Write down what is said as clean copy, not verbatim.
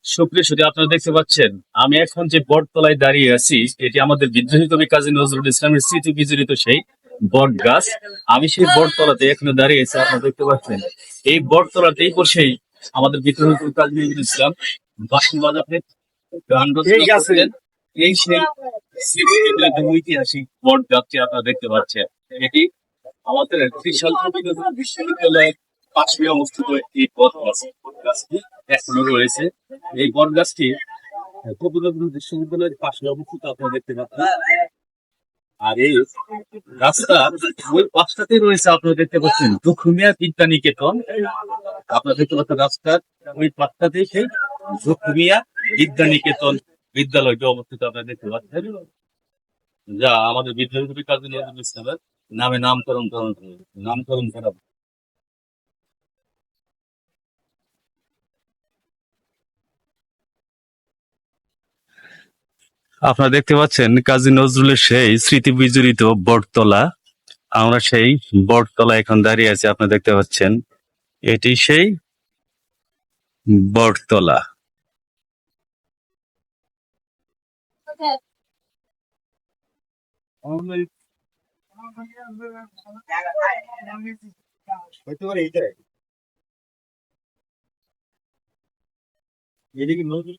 সুপ্রিয় সুধী, আপনারা দেখতে পাচ্ছেন আমি এখন যে বটতলায় দাঁড়িয়ে আছি এটি আমাদের বিদ্রোহী কবি কাজী নজরুল ইসলামের স্মৃতি বিজড়িত সেই বট গাছ। আমি সেই বটতলাতে এখানে দাঁড়িয়ে আছি, আপনারা দেখতে পাচ্ছেন। এই বটতলাতেই বসেই আমাদের বিদ্রোহী কবি কাজী নজরুল ইসলাম বাঁশি বাজাতে গান রচনা করেছেন। এই সেই স্মৃতি বিজড়িত ঐতিহাসিক বট গাছটি আপনারা দেখতে পাচ্ছেন। এটি আমাদের ত্রিশাল বিশ্ববিদ্যালয়ের পাশে অবস্থিত একটি বট গাছ। বট গাছটি এখনো রয়েছে। এই বট গাছটি কবিরবীন্দ্র বিশ্ববিদ্যালয়ের পাশে অবস্থিত, আপনারা দেখতে পাচ্ছেন। আর এই রাস্তার ওই পাশটাতে রয়েছে, আপনারা দেখতে পাচ্ছেন, দুখুমিয়া বিদ্যা নিকেতন। আপনারা দেখতে পাচ্ছেন রাস্তার ওই পাশটাতে সেই দুখুমিয়া বিদ্যা নিকেতন বিদ্যালয়টি অবস্থিত, আপনারা দেখতে পাচ্ছেন, যা আমাদের বিদ্যালয় কাজী নজরুল ইসলামের নামে নামকরণ করা। আপনারা দেখতে পাচ্ছেন কাজী নজরুলের সেই স্মৃতি বিজড়িত বটতলা। আমরা সেই বটতলা এখন দাঁড়িয়ে আছি, আপনারা দেখতে পাচ্ছেন এটি সেই বটতলা। হইতে পারে এইটাই। এটা কি নজরুল?